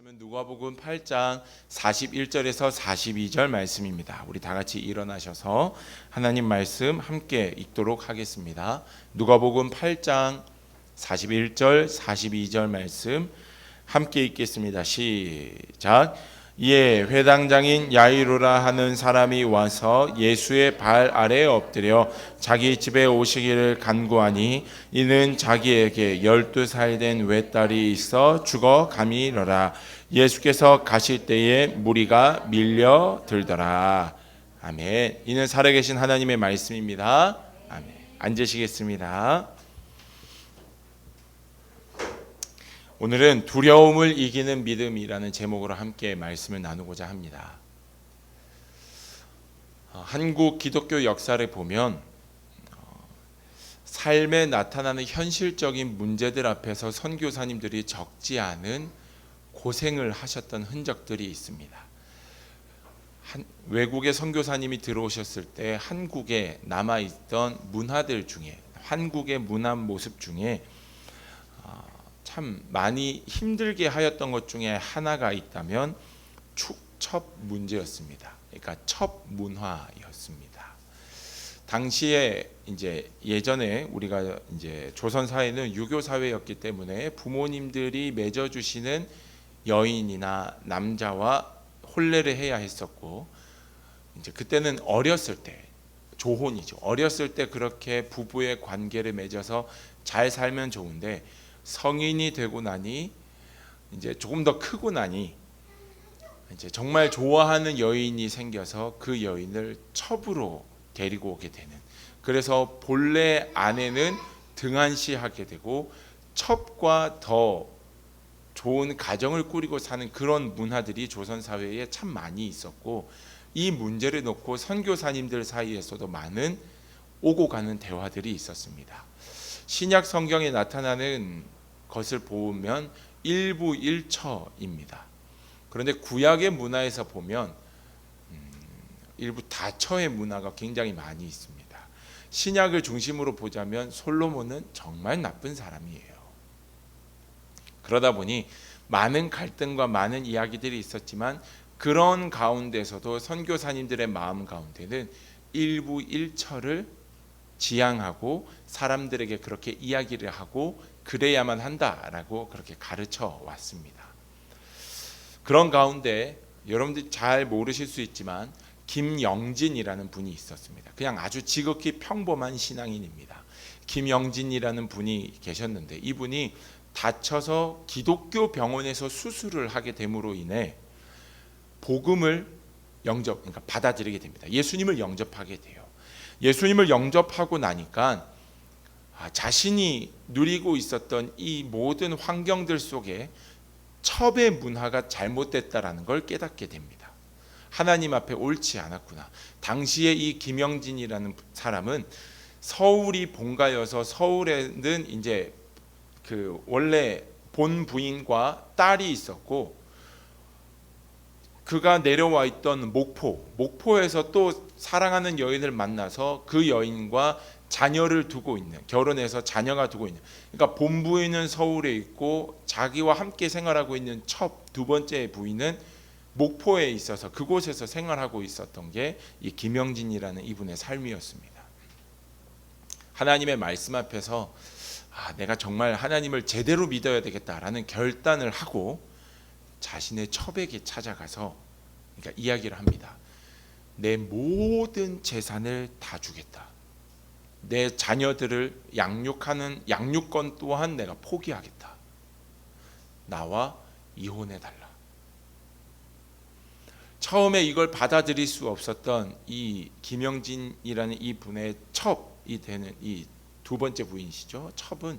말씀은 누가복음 8장 41절에서 42절 말씀입니다. 우리 다 같이 일어나셔서 하나님 말씀 함께 읽도록 하겠습니다. 누가복음 8장 41절 42절 말씀 함께 읽겠습니다. 시작. 이에 회당장인 야이로라 하는 사람이 와서 예수의 발 아래에 엎드려 자기 집에 오시기를 간구하니 이는 자기에게 12살 된 외딸이 있어 죽어 가미러라. 예수께서 가실 때에 무리가 밀려들더라. 아멘. 이는 살아계신 하나님의 말씀입니다. 아멘. 앉으시겠습니다. 오늘은 두려움을 이기는 믿음이라는 제목으로 함께 말씀을 나누고자 합니다. 한국 기독교 역사를 보면 삶에 나타나는 현실적인 문제들 앞에서 선교사님들이 적지 않은 고생을 하셨던 흔적들이 있습니다. 외국의 선교사님이 들어오셨을 때 한국에 남아있던 문화들 중에, 한국의 문화 모습 중에 참 많이 힘들게 하였던 것 중에 하나가 있다면 축첩 문제였습니다. 그러니까 첩 문화였습니다. 당시에 이제 예전에 우리가 이제 조선 사회는 유교 사회였기 때문에 부모님들이 맺어 주시는 여인이나 남자와 혼례를 해야 했었고, 이제 그때는 어렸을 때 조혼이죠. 어렸을 때 그렇게 부부의 관계를 맺어서 잘 살면 좋은데 성인이 되고 나니 이제 조금 더 크고 나니 이제 정말 좋아하는 여인이 생겨서 그 여인을 첩으로 데리고 오게 되는, 그래서 본래 아내는 등한시하게 되고 첩과 더 좋은 가정을 꾸리고 사는 그런 문화들이 조선 사회에 참 많이 있었고, 이 문제를 놓고 선교사님들 사이에서도 많은 오고 가는 대화들이 있었습니다. 신약 성경에 나타나는 것을 보면 일부 일처입니다. 그런데 구약의 문화에서 보면 일부 다처의 문화가 굉장히 많이 있습니다. 신약을 중심으로 보자면 솔로몬은 정말 나쁜 사람이에요. 그러다 보니 많은 갈등과 많은 이야기들이 있었지만 그런 가운데서도 선교사님들의 마음 가운데는 일부 일처를 지향하고 사람들에게 그렇게 이야기를 하고 그래야만 한다라고 그렇게 가르쳐 왔습니다. 그런 가운데 여러분들이 잘 모르실 수 있지만 김영진이라는 분이 있었습니다. 그냥 아주 지극히 평범한 신앙인입니다. 김영진이라는 분이 계셨는데 이분이 다쳐서 기독교 병원에서 수술을 하게 됨으로 인해 복음을 그러니까 받아들이게 됩니다. 예수님을 영접하게 돼요. 예수님을 영접하고 나니까 자신이 누리고 있었던 이 모든 환경들 속에 첩의 문화가 잘못됐다라는 걸 깨닫게 됩니다. 하나님 앞에 옳지 않았구나. 당시에 이 김영진이라는 사람은 서울이 본가여서 서울에는 이제 그 원래 본 부인과 딸이 있었고, 그가 내려와 있던 목포에서 또 사랑하는 여인을 만나서 그 여인과 자녀를 두고 있는, 결혼해서 자녀가 두고 있는, 그러니까 본 부인은 서울에 있고 자기와 함께 생활하고 있는 첫 두 번째 부인은 목포에 있어서 그곳에서 생활하고 있었던 게 이 김영진이라는 이분의 삶이었습니다. 하나님의 말씀 앞에서 내가 정말 하나님을 제대로 믿어야 되겠다라는 결단을 하고 자신의 첩에게 찾아가서 그러니까 이야기를 합니다. 내 모든 재산을 다 주겠다. 내 자녀들을 양육하는 양육권 또한 내가 포기하겠다. 나와 이혼해달라. 처음에 이걸 받아들일 수 없었던 이 김영진이라는 이 분의 첩이 되는 이 두 번째 부인이시죠. 첩은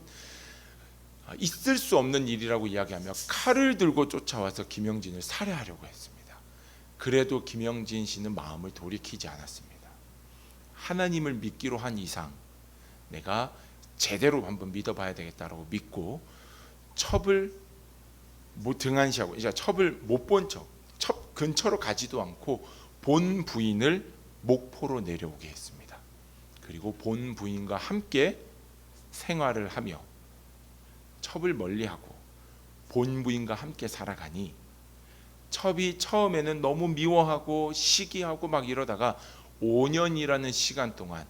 있을 수 없는 일이라고 이야기하며 칼을 들고 쫓아와서 김영진을 살해하려고 했습니다. 그래도 김영진 씨는 마음을 돌이키지 않았습니다. 하나님을 믿기로 한 이상 내가 제대로 한번 믿어봐야 되겠다라고 믿고 첩을 등한시하고, 이제 첩을 못 본 척, 첩 근처로 가지도 않고 본 부인을 목포로 내려오게 했습니다. 그리고 본 부인과 함께 생활을 하며 첩을 멀리하고 본 부인과 함께 살아가니 첩이 처음에는 너무 미워하고 시기하고 막 이러다가 5년이라는 시간 동안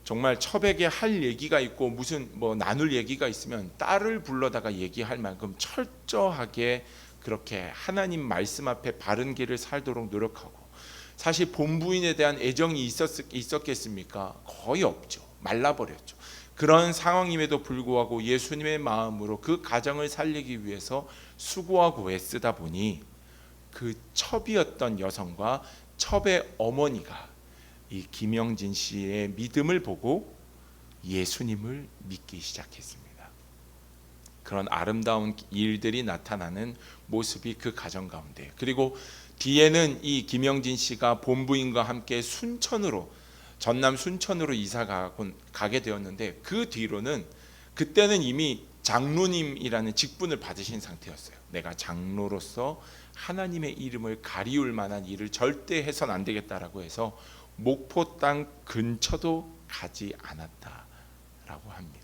정말 첩에게 할 얘기가 있고 무슨 뭐 나눌 얘기가 있으면 딸을 불러다가 얘기할 만큼 철저하게 그렇게 하나님 말씀 앞에 바른 길을 살도록 노력하고, 사실 본부인에 대한 애정이 있었겠습니까? 거의 없죠. 말라버렸죠. 그런 상황임에도 불구하고 예수님의 마음으로 그 가정을 살리기 위해서 수고하고 애쓰다 보니 그 첩이었던 여성과 첩의 어머니가 이 김영진 씨의 믿음을 보고 예수님을 믿기 시작했습니다. 그런 아름다운 일들이 나타나는 모습이 그 가정 가운데, 그리고 뒤에는 이 김영진 씨가 본부인과 함께 순천으로, 전남 순천으로 이사 가게 되었는데, 그 뒤로는, 그때는 이미 장로님이라는 직분을 받으신 상태였어요. 내가 장로로서 하나님의 이름을 가리울 만한 일을 절대 해선 안 되겠다라고 해서 목포 땅 근처도 가지 않았다라고 합니다.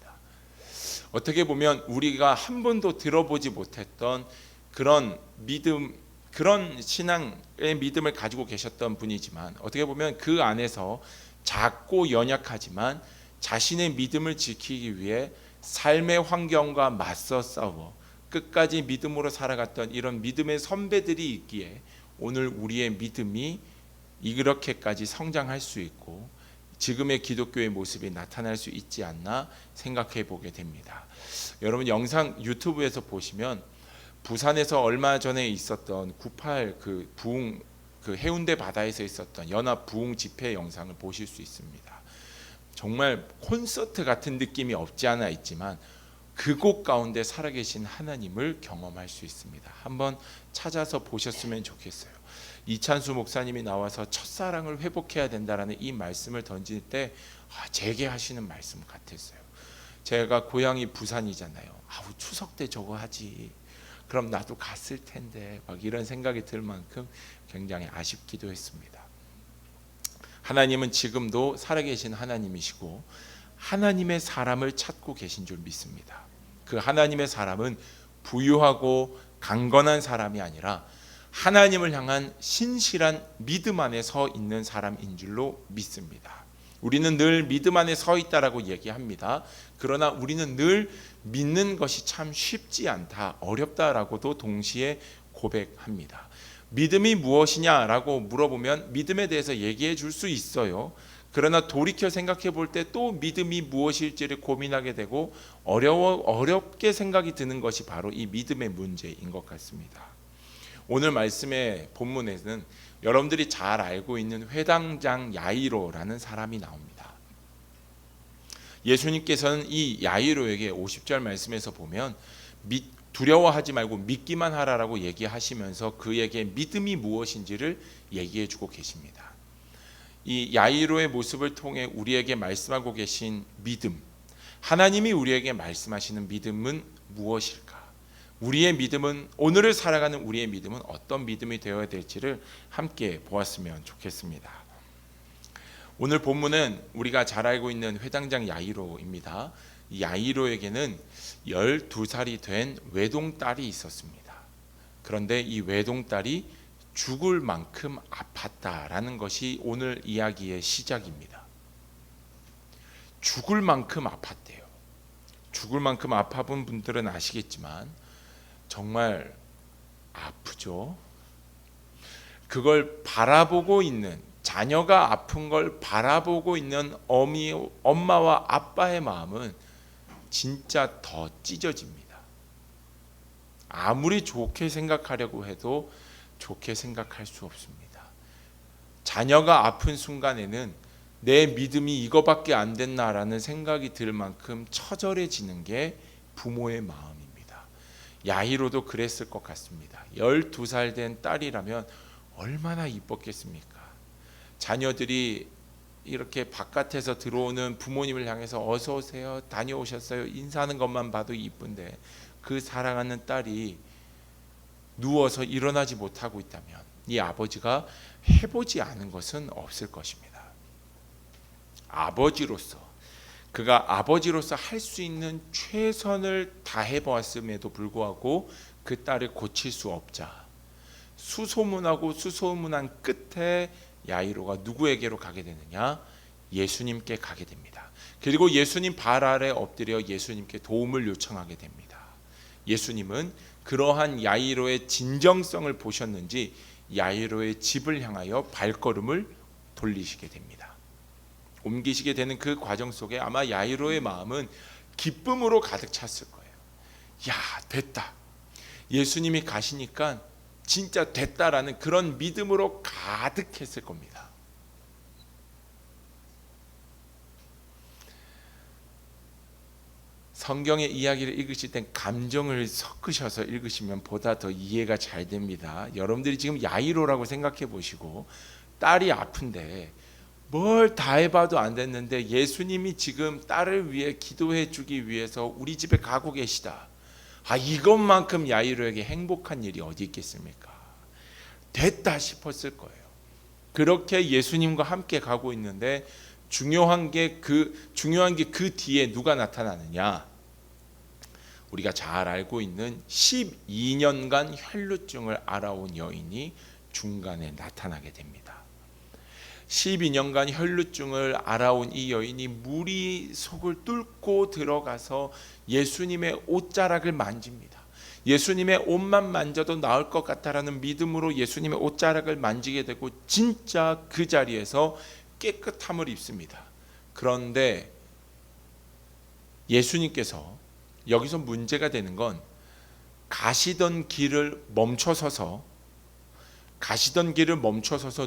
어떻게 보면 우리가 한 번도 들어보지 못했던 그런 믿음, 그런 신앙의 믿음을 가지고 계셨던 분이지만, 어떻게 보면 그 안에서 작고 연약하지만 자신의 믿음을 지키기 위해 삶의 환경과 맞서 싸워 끝까지 믿음으로 살아갔던 이런 믿음의 선배들이 있기에 오늘 우리의 믿음이 이렇게까지 성장할 수 있고 지금의 기독교의 모습이 나타날 수 있지 않나 생각해 보게 됩니다. 여러분, 영상 유튜브에서 보시면 부산에서 얼마 전에 있었던 98 그 부흥, 그 해운대 바다에서 있었던 연합 부흥 집회 영상을 보실 수 있습니다. 정말 콘서트 같은 느낌이 없지 않아 있지만 그곳 가운데 살아계신 하나님을 경험할 수 있습니다. 한번 찾아서 보셨으면 좋겠어요. 이찬수 목사님이 나와서 첫사랑을 회복해야 된다라는 이 말씀을 던질 때 제게 하시는 말씀 같았어요. 제가 고향이 부산이잖아요. 추석 때 저거 하지, 그럼 나도 갔을 텐데, 막 이런 생각이 들 만큼 굉장히 아쉽기도 했습니다. 하나님은 지금도 살아계신 하나님이시고 하나님의 사람을 찾고 계신 줄 믿습니다. 그 하나님의 사람은 부유하고 강건한 사람이 아니라 하나님을 향한 신실한 믿음 안에 서 있는 사람인 줄로 믿습니다. 우리는 늘 믿음 안에 서 있다라고 얘기합니다. 그러나 우리는 늘 믿는 것이 참 쉽지 않다, 어렵다라고도 동시에 고백합니다. 믿음이 무엇이냐라고 물어보면 믿음에 대해서 얘기해 줄 수 있어요. 그러나 돌이켜 생각해 볼 때 또 믿음이 무엇일지를 고민하게 되고 어렵게 생각이 드는 것이 바로 이 믿음의 문제인 것 같습니다. 오늘 말씀의 본문에는 여러분들이 잘 알고 있는 회당장 야이로라는 사람이 나옵니다. 예수님께서는 이 야이로에게 50절 말씀에서 보면 두려워하지 말고 믿기만 하라라고 얘기하시면서 그에게 믿음이 무엇인지를 얘기해 주고 계십니다. 이 야이로의 모습을 통해 우리에게 말씀하고 계신 믿음, 하나님이 우리에게 말씀하시는 믿음은 무엇일까? 우리의 믿음은, 오늘을 살아가는 우리의 믿음은 어떤 믿음이 되어야 될지를 함께 보았으면 좋겠습니다. 오늘 본문은 우리가 잘 알고 있는 회당장 야이로입니다. 이 야이로에게는 12살이 된 외동딸이 있었습니다. 그런데 이 외동딸이 죽을 만큼 아팠다라는 것이 오늘 이야기의 시작입니다. 죽을 만큼 아팠대요. 죽을 만큼 아파본 분들은 아시겠지만 정말 아프죠. 그걸 바라보고 있는, 자녀가 아픈 걸 바라보고 있는 엄마와 아빠의 마음은 진짜 더 찢어집니다. 아무리 좋게 생각하려고 해도 좋게 생각할 수 없습니다. 자녀가 아픈 순간에는 내 믿음이 이거밖에 안 됐나라는 생각이 들 만큼 처절해지는 게 부모의 마음입니다. 야이로도 그랬을 것 같습니다. 12살 된 딸이라면 얼마나 이뻤겠습니까? 자녀들이 이렇게 바깥에서 들어오는 부모님을 향해서 어서 오세요, 다녀오셨어요, 인사하는 것만 봐도 이쁜데 그 사랑하는 딸이 누워서 일어나지 못하고 있다면 이 아버지가 해보지 않은 것은 없을 것입니다. 그가 아버지로서 할 수 있는 최선을 다해 보았음에도 불구하고 그 딸을 고칠 수 없자 수소문하고 수소문한 끝에 야이로가 누구에게로 가게 되느냐? 예수님께 가게 됩니다. 그리고 예수님 발 아래 엎드려 예수님께 도움을 요청하게 됩니다. 예수님은 그러한 야이로의 진정성을 보셨는지 야이로의 집을 향하여 발걸음을 돌리시게 됩니다. 옮기시게 되는 그 과정 속에 아마 야이로의 마음은 기쁨으로 가득 찼을 거예요. 야, 됐다. 예수님이 가시니까 진짜 됐다라는 그런 믿음으로 가득했을 겁니다. 성경의 이야기를 읽으실 땐 감정을 섞으셔서 읽으시면 보다 더 이해가 잘 됩니다. 여러분들이 지금 야이로라고 생각해 보시고 딸이 아픈데 뭘 다 해봐도 안 됐는데 예수님이 지금 딸을 위해 기도해 주기 위해서 우리 집에 가고 계시다. 이것만큼 야이로에게 행복한 일이 어디 있겠습니까? 됐다 싶었을 거예요. 그렇게 예수님과 함께 가고 있는데 중요한 게 그 뒤에 누가 나타나느냐? 우리가 잘 알고 있는 12년간 혈루증을 앓아온 여인이 중간에 나타나게 됩니다. 12년간 혈루증을 앓아온 이 여인이 무리 속을 뚫고 들어가서 예수님의 옷자락을 만집니다. 예수님의 옷만 만져도 나을 것 같다라는 믿음으로 예수님의 옷자락을 만지게 되고 진짜 그 자리에서 깨끗함을 입습니다. 그런데 예수님께서 여기서 문제가 되는 건 가시던 길을 멈춰서서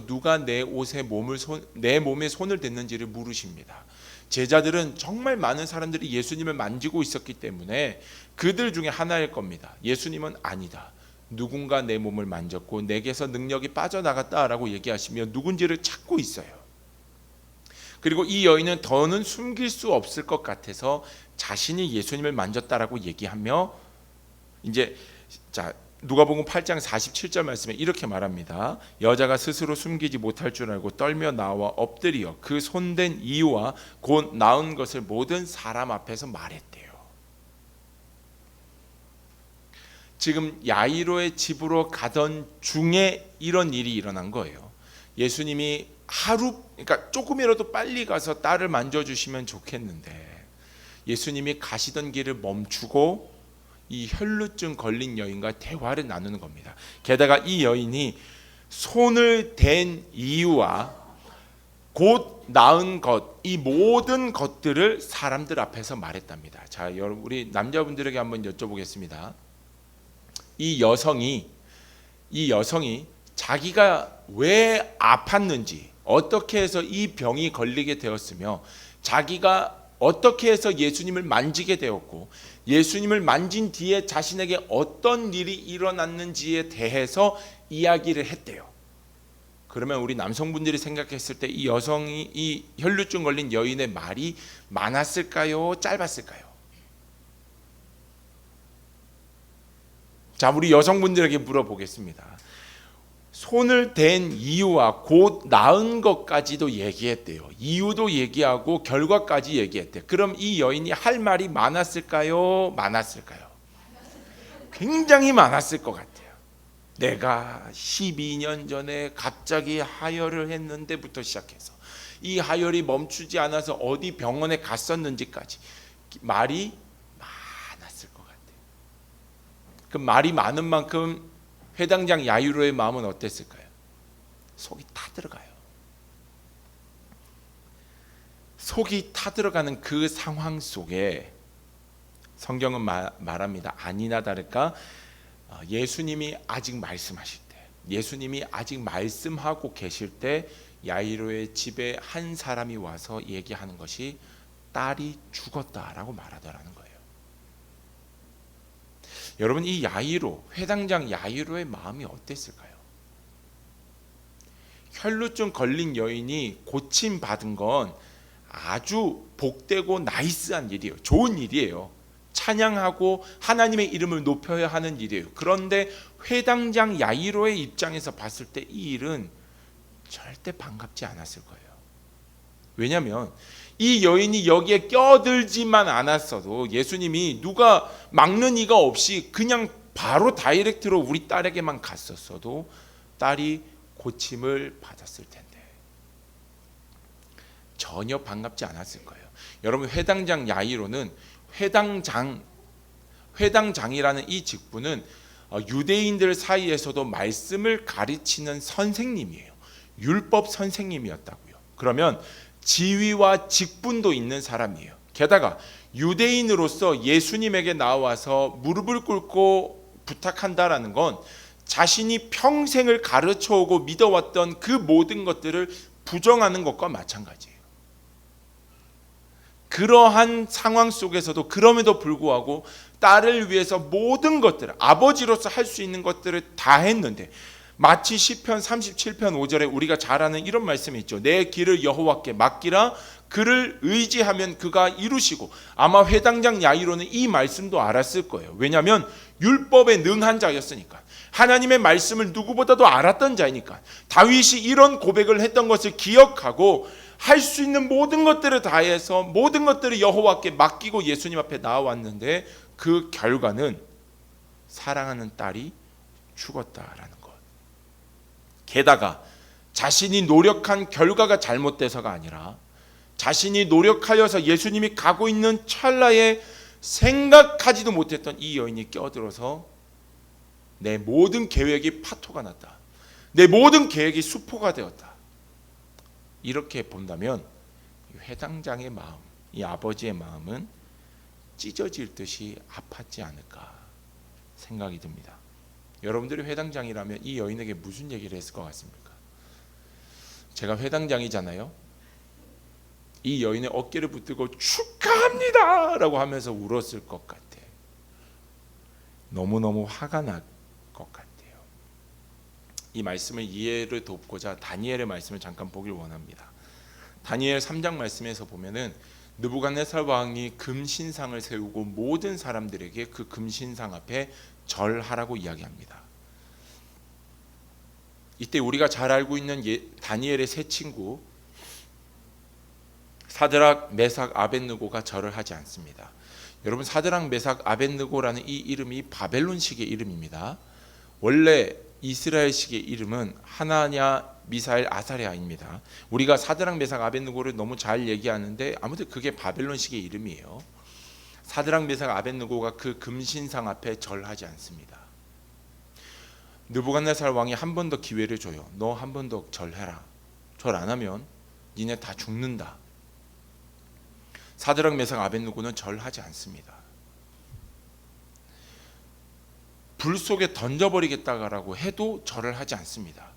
누가 내 몸에 손을 댔는지를 물으십니다. 제자들은 정말 많은 사람들이 예수님을 만지고 있었기 때문에 그들 중에 하나일 겁니다. 예수님은 아니다. 누군가 내 몸을 만졌고 내게서 능력이 빠져나갔다라고 얘기하시며 누군지를 찾고 있어요. 그리고 이 여인은 더는 숨길 수 없을 것 같아서 자신이 예수님을 만졌다라고 얘기하며 이제 누가복음 8장 47절 말씀에 이렇게 말합니다. 여자가 스스로 숨기지 못할 줄 알고 떨며 나와 엎드려 그 손댄 이유와 곧 나은 것을 모든 사람 앞에서 말했대요. 지금 야이로의 집으로 가던 중에 이런 일이 일어난 거예요. 예수님이 그러니까 조금이라도 빨리 가서 딸을 만져주시면 좋겠는데 예수님이 가시던 길을 멈추고 이 혈루증 걸린 여인과 대화를 나누는 겁니다. 게다가 이 여인이 손을 댄 이유와 곧 나은 것, 이 모든 것들을 사람들 앞에서 말했답니다. 자, 여러분 우리 남자분들에게 한번 여쭤보겠습니다. 이 여성이 자기가 왜 아팠는지, 어떻게 해서 이 병이 걸리게 되었으며 자기가 어떻게 해서 예수님을 만지게 되었고 예수님을 만진 뒤에 자신에게 어떤 일이 일어났는지에 대해서 이야기를 했대요. 그러면 우리 남성분들이 생각했을 때 이 여성이 이 혈루증 걸린 여인의 말이 많았을까요? 짧았을까요? 자, 우리 여성분들에게 물어보겠습니다. 손을 댄 이유와 곧 나은 것까지도 얘기했대요. 이유도 얘기하고 결과까지 얘기했대요. 그럼 이 여인이 할 말이 많았을까요? 굉장히 많았을 것 같아요. 내가 12년 전에 갑자기 하혈을 했는데부터 시작해서 이 하혈이 멈추지 않아서 어디 병원에 갔었는지까지 말이 많았을 것 같아요. 그 말이 많은 만큼 회당장 야이로의 마음은 어땠을까요? 속이 타들어가요. 속이 타들어가는 그 상황 속에 성경은 말합니다. 아니나 다를까 예수님이 아직 말씀하실 때, 예수님이 아직 말씀하고 계실 때 야이로의 집에 한 사람이 와서 얘기하는 것이 딸이 죽었다라고 말하더라는 거예요. 여러분, 이 야이로, 회당장 야이로의 마음이 어땠을까요? 혈루증 걸린 여인이 고침받은 건 아주 복되고 나이스한 일이에요. 좋은 일이에요. 찬양하고 하나님의 이름을 높여야 하는 일이에요. 그런데 회당장 야이로의 입장에서 봤을 때 이 일은 절대 반갑지 않았을 거예요. 왜냐하면 이 여인이 여기에 껴들지만 않았어도 예수님이 누가 막는 이가 없이 그냥 바로 다이렉트로 우리 딸에게만 갔었어도 딸이 고침을 받았을 텐데 전혀 반갑지 않았을 거예요. 여러분, 회당장 야이로는 회당장이라는 이 직분은 유대인들 사이에서도 말씀을 가르치는 선생님이에요. 율법 선생님이었다고요. 그러면 지위와 직분도 있는 사람이에요. 게다가 유대인으로서 예수님에게 나와서 무릎을 꿇고 부탁한다라는 건 자신이 평생을 가르쳐오고 믿어왔던 그 모든 것들을 부정하는 것과 마찬가지예요. 그러한 상황 속에서도 그럼에도 불구하고 딸을 위해서 모든 것들을, 아버지로서 할 수 있는 것들을 다 했는데, 마치 시편 37편 5절에 우리가 잘 아는 이런 말씀이 있죠. 내 길을 여호와께 맡기라. 그를 의지하면 그가 이루시고. 아마 회당장 야이로는 이 말씀도 알았을 거예요. 왜냐하면 율법에 능한 자였으니까, 하나님의 말씀을 누구보다도 알았던 자이니까. 다윗이 이런 고백을 했던 것을 기억하고 할 수 있는 모든 것들을 다해서 모든 것들을 여호와께 맡기고 예수님 앞에 나와왔는데, 그 결과는 사랑하는 딸이 죽었다라는 것. 게다가 자신이 노력한 결과가 잘못돼서가 아니라 자신이 노력하여서 예수님이 가고 있는 찰나에 생각하지도 못했던 이 여인이 껴들어서 내 모든 계획이 파토가 났다. 내 모든 계획이 수포가 되었다. 이렇게 본다면 회당장의 마음, 이 아버지의 마음은 찢어질 듯이 아팠지 않을까 생각이 듭니다. 여러분들이 회당장이라면 이 여인에게 무슨 얘기를 했을 것 같습니까? 제가 회당장이잖아요. 이 여인의 어깨를 붙들고 축하합니다 라고 하면서 울었을 것 같아. 너무너무 화가 날 것 같아요. 이 말씀을 이해를 돕고자 다니엘의 말씀을 잠깐 보길 원합니다. 다니엘 3장 말씀에서 보면은 느부갓네살 왕이 금신상을 세우고 모든 사람들에게 그 금신상 앞에 절하라고 이야기합니다. 이때 우리가 잘 알고 있는 다니엘의 세 친구 사드락, 메삭, 아벳느고가 절을 하지 않습니다. 여러분, 사드락, 메삭, 아벳느고라는 이 이름이 바벨론식의 이름입니다. 원래 이스라엘식의 이름은 하나냐, 미사엘, 아사랴입니다. 우리가 사드락, 메삭, 아벳느고를 너무 잘 얘기하는데 아무튼 그게 바벨론식의 이름이에요. 사드락, 메삭, 아벳느고가 그 금신상 앞에 절하지 않습니다. 느부갓네살 왕이 한 번 더 기회를 줘요. 너 한 번 더 절해라. 절 안 하면 니네 다 죽는다. 사드락, 메삭, 아벳느고는 절하지 않습니다. 불 속에 던져버리겠다라고 해도 절을 하지 않습니다.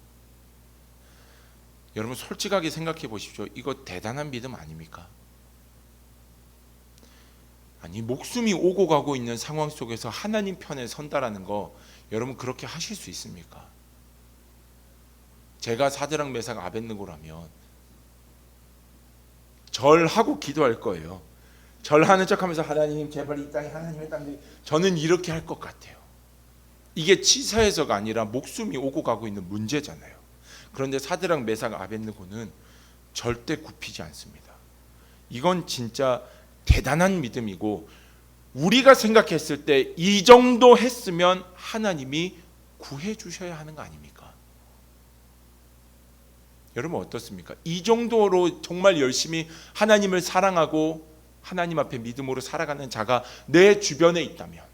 여러분, 솔직하게 생각해 보십시오. 이거 대단한 믿음 아닙니까? 아니, 목숨이 오고 가고 있는 상황 속에서 하나님 편에 선다라는 거, 여러분 그렇게 하실 수 있습니까? 제가 사드락, 메삭, 아벳느고라면 절하고 기도할 거예요. 절하는 척하면서 하나님 제발 이 땅에 하나님의 땅에, 저는 이렇게 할 것 같아요. 이게 치사해서가 아니라 목숨이 오고 가고 있는 문제잖아요. 그런데 사드락, 메삭, 아벳느고는 절대 굽히지 않습니다. 이건 진짜 대단한 믿음이고, 우리가 생각했을 때 이 정도 했으면 하나님이 구해 주셔야 하는 거 아닙니까? 여러분 어떻습니까? 이 정도로 정말 열심히 하나님을 사랑하고 하나님 앞에 믿음으로 살아가는 자가 내 주변에 있다면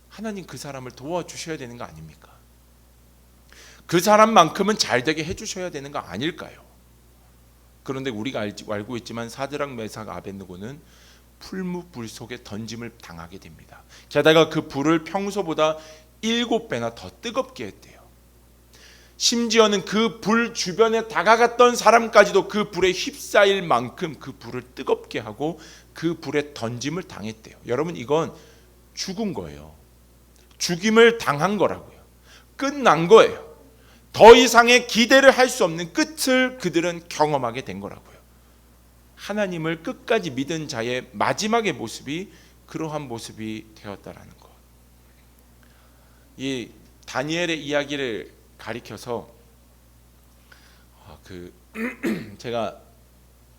하나님 그 사람을 도와주셔야 되는 거 아닙니까? 그 사람만큼은 잘 되게 해주셔야 되는 거 아닐까요? 그런데 우리가 알고 있지만 사드락, 메삭, 아벳느고는 풀무불 속에 던짐을 당하게 됩니다. 게다가 그 불을 평소보다 7배나 더 뜨겁게 했대요. 심지어는 그 불 주변에 다가갔던 사람까지도 그 불에 휩싸일 만큼 그 불을 뜨겁게 하고 그 불에 던짐을 당했대요. 여러분, 이건 죽은 거예요. 죽임을 당한 거라고요. 끝난 거예요. 더 이상의 기대를 할 수 없는 끝을 그들은 경험하게 된 거라고요. 하나님을 끝까지 믿은 자의 마지막의 모습이 그러한 모습이 되었다라는 것. 이 다니엘의 이야기를 가리켜서 제가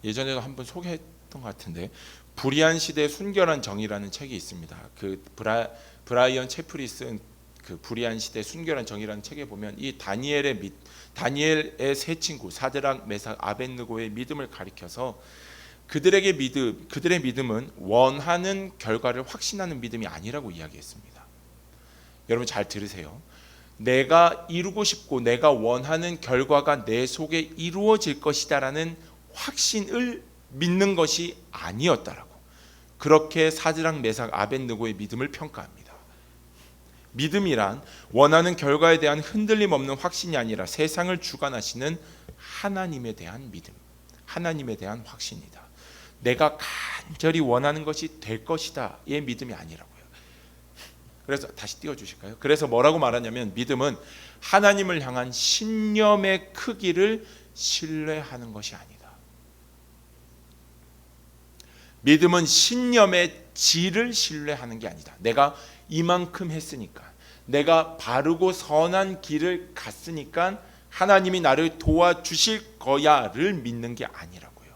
예전에도 한번 소개했던 것 같은데, 불의한 시대의 순결한 정의라는 책이 있습니다. 그 브라이언 채플이 쓴 그 불의한 시대 순결한 정의라는 책에 보면 이 다니엘의 세 친구 사드락, 메삭, 아벳느고의 믿음을 가리켜서 그들의 믿음은 원하는 결과를 확신하는 믿음이 아니라고 이야기했습니다. 여러분 잘 들으세요. 내가 이루고 싶고 내가 원하는 결과가 내 속에 이루어질 것이다라는 확신을 믿는 것이 아니었다라고, 그렇게 사드락, 메삭, 아벳느고의 믿음을 평가합니다. 믿음이란 원하는 결과에 대한 흔들림 없는 확신이 아니라 세상을 주관하시는 하나님에 대한 믿음, 하나님에 대한 확신이다. 내가 간절히 원하는 것이 될 것이다의 믿음이 아니라고요. 그래서 다시 띄워주실까요? 그래서 뭐라고 말하냐면 믿음은 하나님을 향한 신념의 크기를 신뢰하는 것이 아니다. 믿음은 신념의 질을 신뢰하는 게 아니다. 내가 이만큼 했으니까, 내가 바르고 선한 길을 갔으니까 하나님이 나를 도와주실 거야를 믿는 게 아니라고요.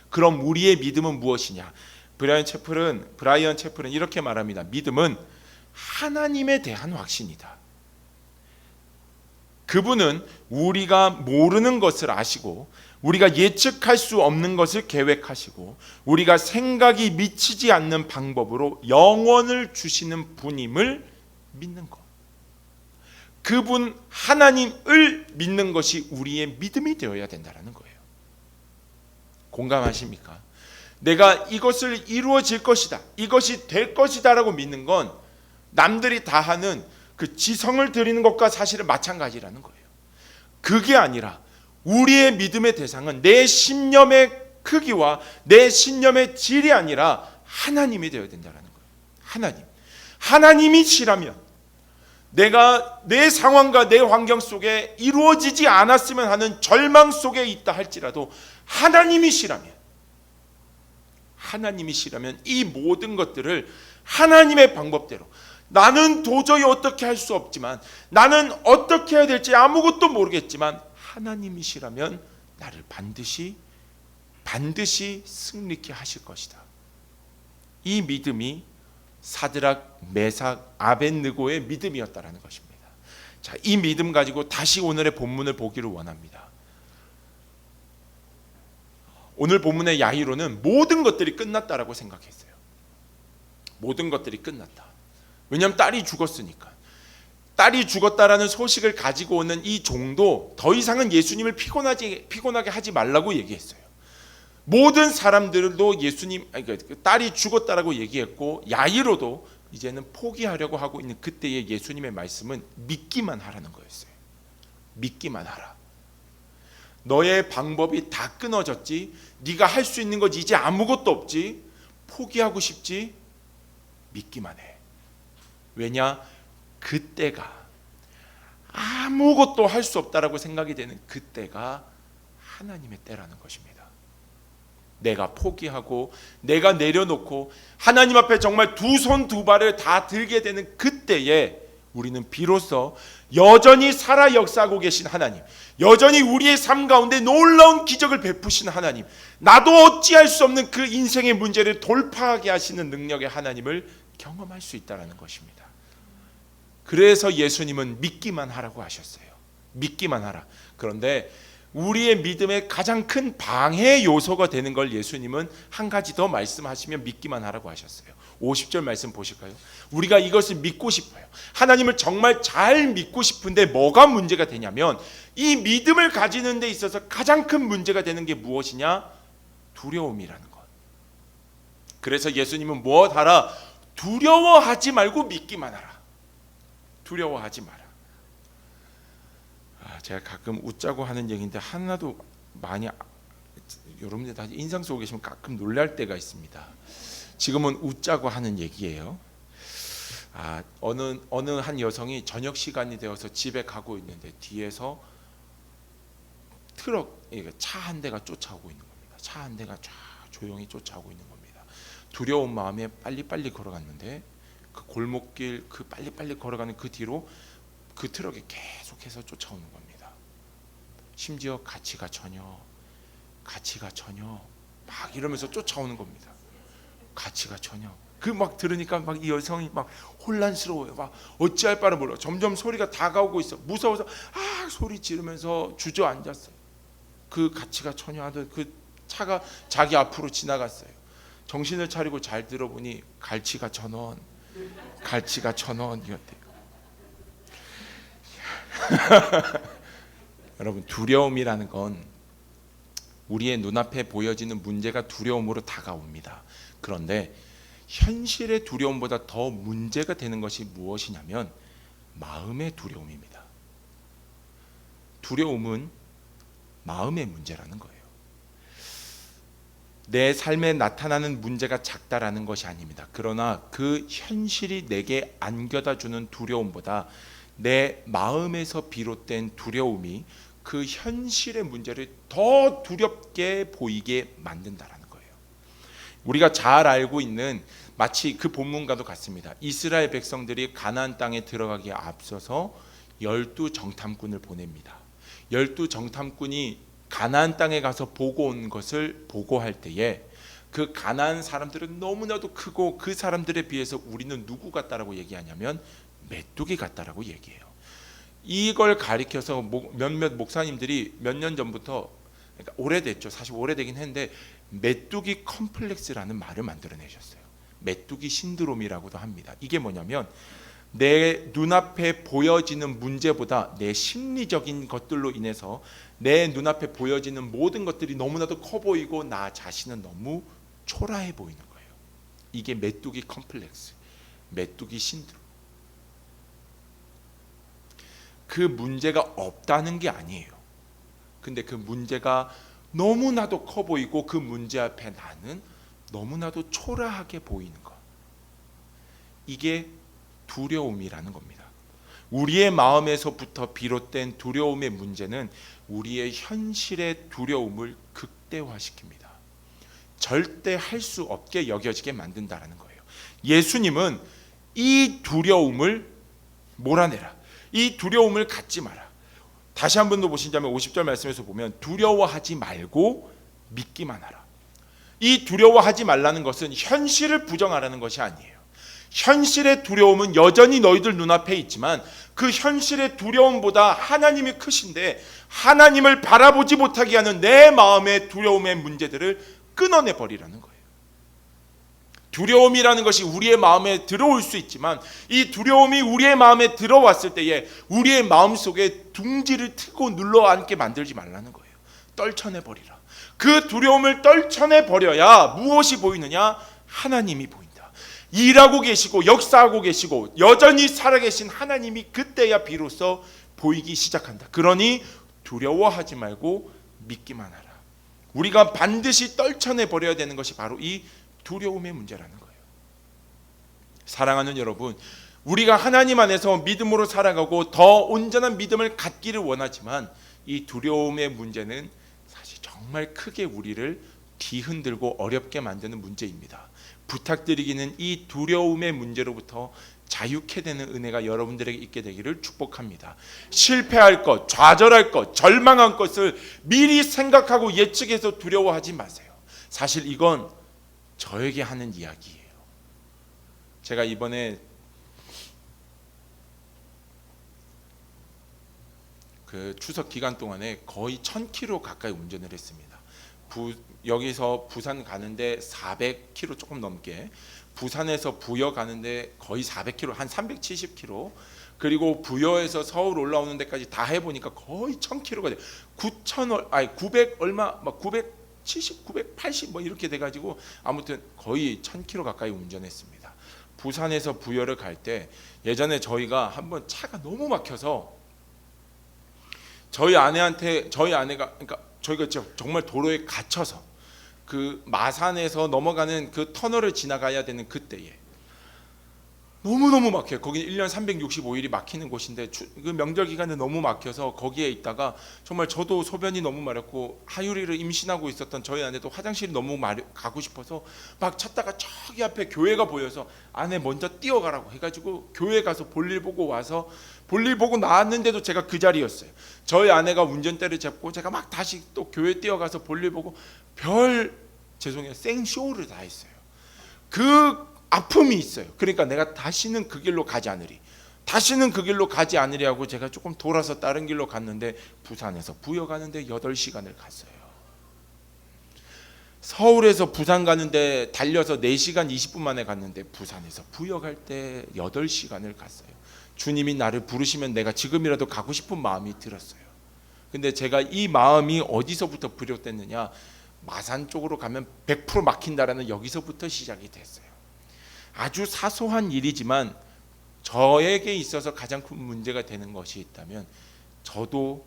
그럼 우리의 믿음은 무엇이냐? 브라이언 채플은 이렇게 말합니다. 믿음은 하나님에 대한 확신이다. 그분은 우리가 모르는 것을 아시고 우리가 예측할 수 없는 것을 계획하시고 우리가 생각이 미치지 않는 방법으로 영원을 주시는 분임을 믿는 것. 그분 하나님을 믿는 것이 우리의 믿음이 되어야 된다는 거예요. 공감하십니까? 내가 이것을 이루어질 것이다, 이것이 될 것이다 라고 믿는 건 남들이 다 하는 그 지성을 드리는 것과 사실은 마찬가지라는 거예요. 그게 아니라 우리의 믿음의 대상은 내 신념의 크기와 내 신념의 질이 아니라 하나님이 되어야 된다는 거예요. 하나님이시라면 내가 내 상황과 내 환경 속에 이루어지지 않았으면 하는 절망 속에 있다 할지라도 하나님이시라면 이 모든 것들을 하나님의 방법대로, 나는 도저히 어떻게 할 수 없지만, 나는 어떻게 해야 될지 아무것도 모르겠지만 하나님이시라면 나를 반드시 승리케 하실 것이다. 이 믿음이 사드락, 메삭, 아벳느고의 믿음이었다라는 것입니다. 자, 이 믿음 가지고 다시 오늘의 본문을 보기를 원합니다. 오늘 본문의 야이로는 모든 것들이 끝났다라고 생각했어요. 모든 것들이 끝났다. 왜냐하면 딸이 죽었으니까. 딸이 죽었다라는 소식을 가지고 오는 이 종도 더 이상은 예수님을 피곤하게 하지 말라고 얘기했어요. 모든 사람들도 딸이 죽었다라고 얘기했고, 야이로도 이제는 포기하려고 하고 있는 그때의 예수님의 말씀은 믿기만 하라는 거였어요. 믿기만 하라. 너의 방법이 다 끊어졌지, 네가 할 수 있는 것 이제 아무것도 없지, 포기하고 싶지, 믿기만 해. 왜냐? 그때가 아무것도 할 수 없다라고 생각이 되는 그때가 하나님의 때라는 것입니다. 내가 포기하고 내가 내려놓고 하나님 앞에 정말 두 손 두 발을 다 들게 되는 그때에 우리는 비로소 여전히 살아 역사하고 계신 하나님, 여전히 우리의 삶 가운데 놀라운 기적을 베푸신 하나님, 나도 어찌할 수 없는 그 인생의 문제를 돌파하게 하시는 능력의 하나님을 경험할 수 있다는 것입니다. 그래서 예수님은 믿기만 하라고 하셨어요. 믿기만 하라. 그런데 우리의 믿음의 가장 큰 방해 요소가 되는 걸 예수님은 한 가지 더 말씀하시면 믿기만 하라고 하셨어요. 50절 말씀 보실까요? 우리가 이것을 믿고 싶어요. 하나님을 정말 잘 믿고 싶은데 뭐가 문제가 되냐면, 이 믿음을 가지는 데 있어서 가장 큰 문제가 되는 게 무엇이냐? 두려움이라는 것. 그래서 예수님은 무엇하라? 두려워하지 말고 믿기만 하라. 두려워하지 마라. 제가 가끔 웃자고 하는 얘기인데 하나도 많이, 여러분들 다 인상 속에 계시면 가끔 놀랄 때가 있습니다. 지금은 웃자고 하는 얘기예요. 어느 한 여성이 저녁 시간이 되어서 집에 가고 있는데 뒤에서 차 한 대가 쫓아오고 있는 겁니다. 차 한 대가 쫙 조용히 쫓아오고 있는 겁니다. 두려운 마음에 빨리빨리 걸어갔는데 그 골목길, 그 빨리빨리 걸어가는 그 뒤로 그 트럭이 계속해서 쫓아오는 겁니다. 심지어 가치가 전혀 막 이러면서 쫓아오는 겁니다. 가치가 전혀. 그 막 들으니까 막 이 여성이 막 혼란스러워요. 막 어찌할 바를 몰라. 점점 소리가 다가오고 있어. 무서워서 소리 지르면서 주저앉았어요. 그 같이가 처녀하던 그 차가 자기 앞으로 지나갔어요. 정신을 차리고 잘 들어보니 갈치가 1,000원, 갈치가 1,000원이었대요. 여러분, 두려움이라는 건 우리의 눈앞에 보여지는 문제가 두려움으로 다가옵니다. 그런데 현실의 두려움보다 더 문제가 되는 것이 무엇이냐면 마음의 두려움입니다. 두려움은 마음의 문제라는 거예요. 내 삶에 나타나는 문제가 작다라는 것이 아닙니다. 그러나 그 현실이 내게 안겨다 주는 두려움보다 내 마음에서 비롯된 두려움이 그 현실의 문제를 더 두렵게 보이게 만든다라는 거예요. 우리가 잘 알고 있는 마치 그 본문과도 같습니다. 이스라엘 백성들이 가나안 땅에 들어가기에 앞서서 12정탐꾼을 보냅니다. 12정탐꾼이 가나안 땅에 가서 보고 온 것을 보고할 때에 그 가나안 사람들은 너무나도 크고 그 사람들에 비해서 우리는 누구 같다라고 얘기하냐면 메뚜기 같다라고 얘기해요. 이걸 가리켜서 몇몇 목사님들이 몇 년 전부터, 그러니까 오래됐죠. 사실 오래되긴 했는데 메뚜기 컴플렉스라는 말을 만들어내셨어요. 메뚜기 신드롬이라고도 합니다. 이게 뭐냐면 내 눈앞에 보여지는 문제보다 내 심리적인 것들로 인해서 내 눈앞에 보여지는 모든 것들이 너무나도 커 보이고 나 자신은 너무 초라해 보이는 거예요. 이게 메뚜기 컴플렉스, 메뚜기 신드롬. 그 문제가 없다는 게 아니에요. 근데 그 문제가 너무나도 커 보이고 그 문제 앞에 나는 너무나도 초라하게 보이는 것. 이게 두려움이라는 겁니다. 우리의 마음에서부터 비롯된 두려움의 문제는 우리의 현실의 두려움을 극대화시킵니다. 절대 할 수 없게 여겨지게 만든다라는 거예요. 예수님은 이 두려움을 몰아내라. 이 두려움을 갖지 마라. 다시 한 번 더 보시자면 50절 말씀에서 보면 두려워하지 말고 믿기만 하라. 이 두려워하지 말라는 것은 현실을 부정하라는 것이 아니에요. 현실의 두려움은 여전히 너희들 눈앞에 있지만 그 현실의 두려움보다 하나님이 크신데 하나님을 바라보지 못하게 하는 내 마음의 두려움의 문제들을 끊어내 버리라는 거예요. 두려움이라는 것이 우리의 마음에 들어올 수 있지만 이 두려움이 우리의 마음에 들어왔을 때에 우리의 마음속에 둥지를 트고 눌러앉게 만들지 말라는 거예요. 떨쳐내 버리라. 그 두려움을 떨쳐내 버려야 무엇이 보이느냐? 하나님이 보인다. 일하고 계시고 역사하고 계시고 여전히 살아계신 하나님이 그때야 비로소 보이기 시작한다. 그러니 두려워하지 말고 믿기만 하라. 우리가 반드시 떨쳐내 버려야 되는 것이 바로 이 두려움의 문제라는 거예요. 사랑하는 여러분, 우리가 하나님 안에서 믿음으로 살아가고 더 온전한 믿음을 갖기를 원하지만 이 두려움의 문제는 사실 정말 크게 우리를 뒤흔들고 어렵게 만드는 문제입니다. 부탁드리기는 이 두려움의 문제로부터 자유케 되는 은혜가 여러분들에게 있게 되기를 축복합니다. 실패할 것, 좌절할 것, 절망한 것을 미리 생각하고 예측해서 두려워하지 마세요. 사실 이건 저에게 하는 이야기예요. 제가 이번에 그 추석 기간 동안에 거의 1000km 가까이 운전을 했습니다. 여기서 부산 가는데 400km 조금 넘게, 부산에서 부여 가는데 거의 400km, 한 370km, 그리고 부여에서 서울 올라오는 데까지 다 해보니까 거의 1000km가 돼요. 900 얼마, 막 970, 980 뭐 이렇게 돼가지고 아무튼 거의 1000km 가까이 운전했습니다. 부산에서 부여를 갈 때 예전에 저희가 한번 차가 너무 막혀서 저희 아내가 그러니까 저희가 정말 도로에 갇혀서 그 마산에서 넘어가는 그 터널을 지나가야 되는 그때에 너무너무 막혀요. 거기는 1년 365일이 막히는 곳인데 그 명절 기간에 너무 막혀서 거기에 있다가 정말 저도 소변이 너무 마렵고 하유리를 임신하고 있었던 저희 아내도 화장실이 너무 가고 싶어서 막 찾다가 저기 앞에 교회가 보여서 아내 먼저 뛰어가라고 해가지고 교회 가서 볼일 보고 와서 볼일 보고 나왔는데도 제가 그 자리였어요. 저희 아내가 운전대를 잡고 제가 막 다시 또 교회 뛰어가서 볼일 보고 생쇼를 다 했어요. 그 아픔이 있어요. 그러니까 내가 다시는 그 길로 가지 않으리. 다시는 그 길로 가지 않으리 하고 제가 조금 돌아서 다른 길로 갔는데 부산에서 부여 가는데 8시간을 갔어요. 서울에서 부산 가는데 달려서 4시간 20분 만에 갔는데 부산에서 부여 갈 때 8시간을 갔어요. 주님이 나를 부르시면 내가 지금이라도 가고 싶은 마음이 들었어요. 근데 제가 이 마음이 어디서부터 비롯됐느냐, 마산 쪽으로 가면 100% 막힌다라는 여기서부터 시작이 됐어요. 아주 사소한 일이지만 저에게 있어서 가장 큰 문제가 되는 것이 있다면 저도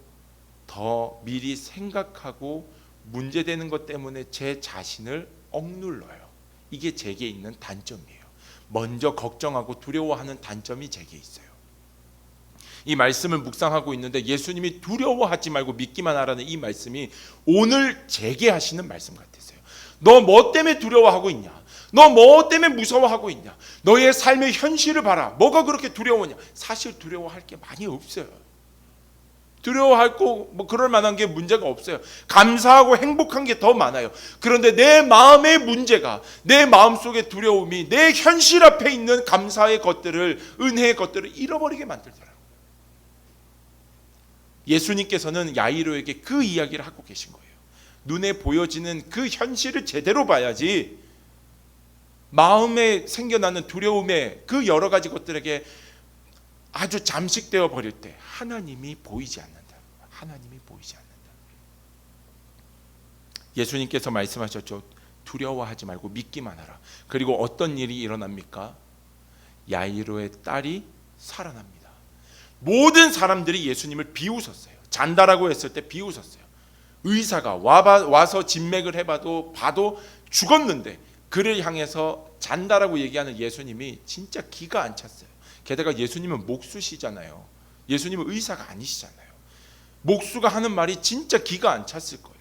더 미리 생각하고 문제되는 것 때문에 제 자신을 억눌러요. 이게 제게 있는 단점이에요. 먼저 걱정하고 두려워하는 단점이 제게 있어요. 이 말씀을 묵상하고 있는데 예수님이 두려워하지 말고 믿기만 하라는 이 말씀이 오늘 제게 하시는 말씀 같았어요. 너 뭐 때문에 두려워하고 있냐? 너 뭐 때문에 무서워하고 있냐? 너의 삶의 현실을 봐라. 뭐가 그렇게 두려우냐? 사실 두려워할 게 많이 없어요. 두려워할 거 뭐 그럴 만한 게 문제가 없어요. 감사하고 행복한 게 더 많아요. 그런데 내 마음의 문제가, 내 마음속의 두려움이 내 현실 앞에 있는 감사의 것들을, 은혜의 것들을 잃어버리게 만들더라고요. 예수님께서는 야이로에게 그 이야기를 하고 계신 거예요. 눈에 보여지는 그 현실을 제대로 봐야지 마음에 생겨나는 두려움의 그 여러 가지 것들에게 아주 잠식되어 버릴 때 하나님이 보이지 않는다. 하나님이 보이지 않는다. 예수님께서 말씀하셨죠. 두려워하지 말고 믿기만 하라. 그리고 어떤 일이 일어납니까? 야이로의 딸이 살아납니다. 모든 사람들이 예수님을 비웃었어요. 잔다라고 했을 때 비웃었어요. 의사가 와서 진맥을 해봐도 봐도 죽었는데 그를 향해서 잔다라고 얘기하는 예수님이 진짜 기가 안 찼어요. 게다가 예수님은 목수시잖아요. 예수님은 의사가 아니시잖아요. 목수가 하는 말이 진짜 기가 안 찼을 거예요.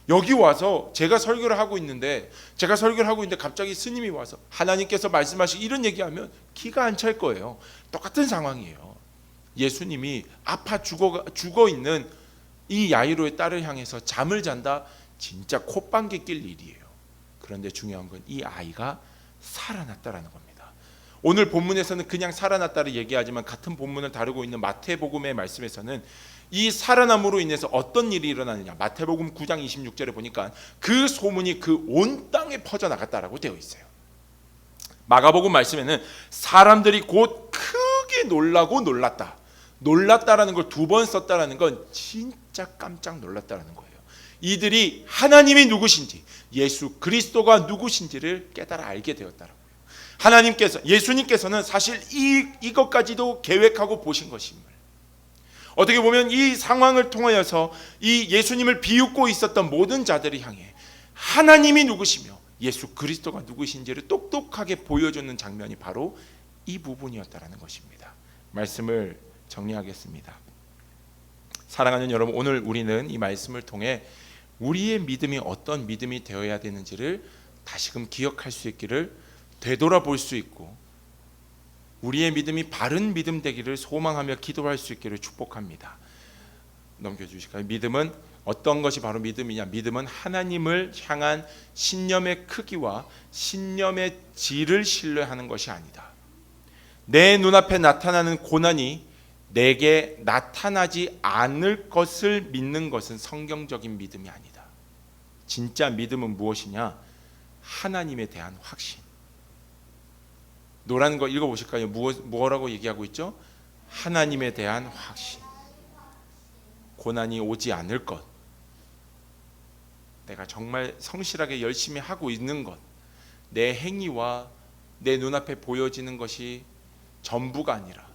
여기 와서 제가 설교를 하고 있는데 갑자기 스님이 와서 하나님께서 말씀하시고 이런 얘기하면 기가 안 찰 거예요. 똑같은 상황이에요. 예수님이 아파 죽어 있는 이 야이로의 딸을 향해서 잠을 잔다. 진짜 콧방귀 낄 일이에요. 그런데 중요한 건 이 아이가 살아났다라는 겁니다. 오늘 본문에서는 그냥 살아났다를 얘기하지만 같은 본문을 다루고 있는 마태복음의 말씀에서는 이 살아남으로 인해서 어떤 일이 일어나느냐, 마태복음 9장 26절에 보니까 그 소문이 그 온 땅에 퍼져나갔다라고 되어 있어요. 마가복음 말씀에는 사람들이 곧 크게 놀라고 놀랐다라는 걸 2번 썼다라는 건 진짜 깜짝 놀랐다라는 거예요. 이들이 하나님이 누구신지, 예수 그리스도가 누구신지를 깨달아 알게 되었다라고. 예수님께서는 사실 이것까지도 계획하고 보신 것임을, 어떻게 보면 이 상황을 통하여서 이 예수님을 비웃고 있었던 모든 자들을 향해 하나님이 누구시며 예수 그리스도가 누구신지를 똑똑하게 보여주는 장면이 바로 이 부분이었다라는 것입니다. 말씀을 정리하겠습니다. 사랑하는 여러분, 오늘 우리는 이 말씀을 통해 우리의 믿음이 어떤 믿음이 되어야 되는지를 다시금 기억할 수 있기를, 되돌아볼 수 있고 우리의 믿음이 바른 믿음 되기를 소망하며 기도할 수 있기를 축복합니다. 넘겨주실까요? 믿음은 어떤 것이 바로 믿음이냐? 믿음은 하나님을 향한 신념의 크기와 신념의 질을 신뢰하는 것이 아니다. 내 눈앞에 나타나는 고난이 내게 나타나지 않을 것을 믿는 것은 성경적인 믿음이 아니다. 진짜 믿음은 무엇이냐? 하나님에 대한 확신. 노란 거 읽어보실까요? 뭐라고 얘기하고 있죠? 하나님에 대한 확신. 고난이 오지 않을 것, 내가 정말 성실하게 열심히 하고 있는 것, 내 행위와 내 눈앞에 보여지는 것이 전부가 아니라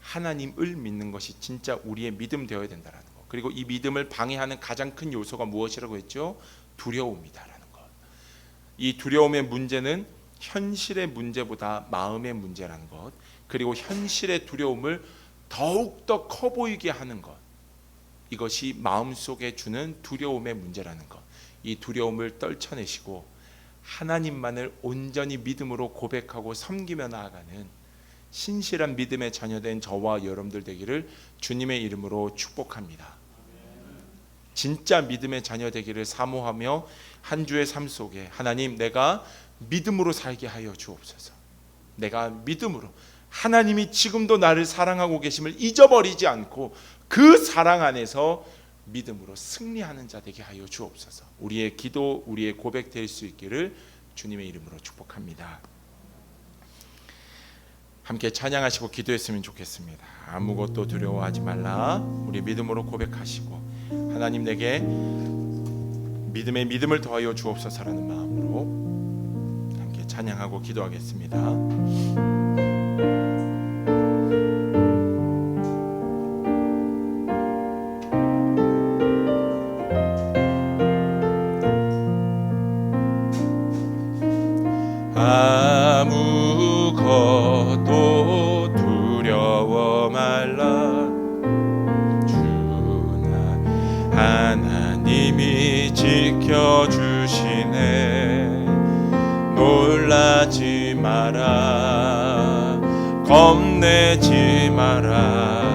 하나님을 믿는 것이 진짜 우리의 믿음 되어야 된다는 것. 그리고 이 믿음을 방해하는 가장 큰 요소가 무엇이라고 했죠? 두려움이다라는 것. 이 두려움의 문제는 현실의 문제보다 마음의 문제라는 것, 그리고 현실의 두려움을 더욱더 커 보이게 하는 것, 이것이 마음속에 주는 두려움의 문제라는 것. 이 두려움을 떨쳐내시고 하나님만을 온전히 믿음으로 고백하고 섬기며 나아가는 신실한 믿음의 자녀된 저와 여러분들 되기를 주님의 이름으로 축복합니다. 진짜 믿음의 자녀 되기를 사모하며 한 주의 삶 속에 하나님, 내가 믿음으로 살게 하여 주옵소서. 내가 믿음으로 하나님이 지금도 나를 사랑하고 계심을 잊어버리지 않고 그 사랑 안에서 믿음으로 승리하는 자 되게 하여 주옵소서. 우리의 기도, 우리의 고백 될 수 있기를 주님의 이름으로 축복합니다. 함께 찬양하시고 기도했으면 좋겠습니다. 아무것도 두려워하지 말라. 우리 믿음으로 고백하시고 하나님 내게 믿음에 믿음을 더하여 주옵소서라는 마음으로 함께 찬양하고 기도하겠습니다. 아무것도 두려워 말라. 주나 하나님이 지켜주시네. 놀라지 마라. 겁내지 마라.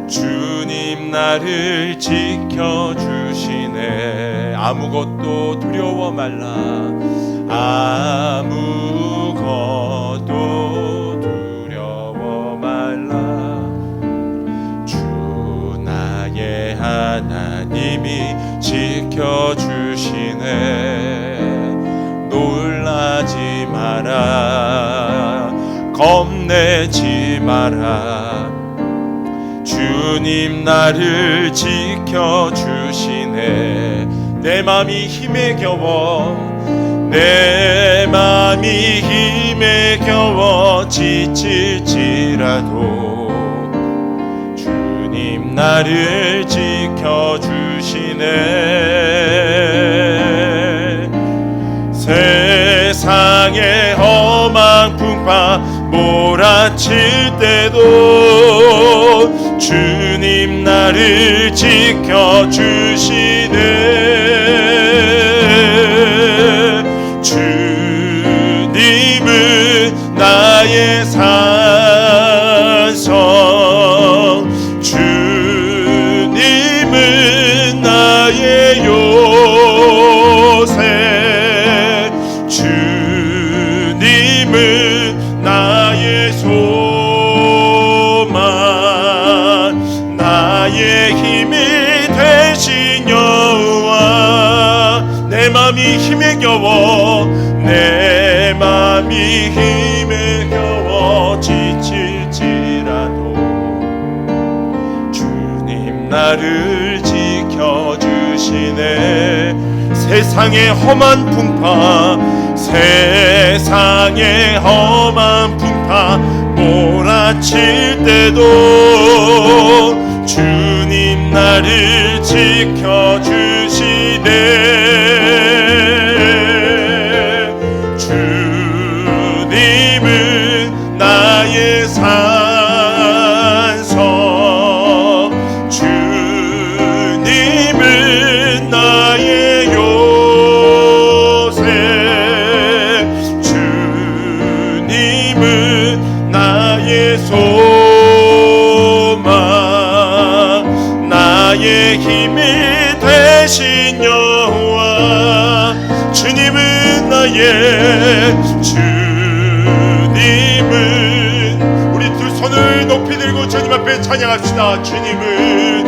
주님 나를 지켜주시네. 아무것도 두려워 말라. 아무것도 두려워 말라. 주 나의 하나님이 지켜주시네. 놀라지 마라. 겁내지 마라. 주님 나를 지켜주시네. 내 맘이 힘에 겨워 내 맘이 힘에 겨워 지칠지라도 주님 나를 지켜주시네. 세상의 험한 풍파 몰아칠 때도 주님 나를 지켜주시네. 주님은 나의 산성. 주님은 나의 요새. 주님은 나의 소망. 나의 힘이 되신 여호와. 내 맘이 힘에 겨워 내 맘이 힘에 겨워 지칠지라도 주님 나를 지켜주시네. 세상의 험한 풍파 세상의 험한 풍파 몰아칠 때도 주님 나를 지켜주시네. 주님은 나의 산성. 주님은 나의 요새. 주님은 나의 소망. 나의 힘이 되신 여호와. 주님은 나의 주님은 우리 두 손을 높이 들고 주님 앞에 찬양합시다. 주님은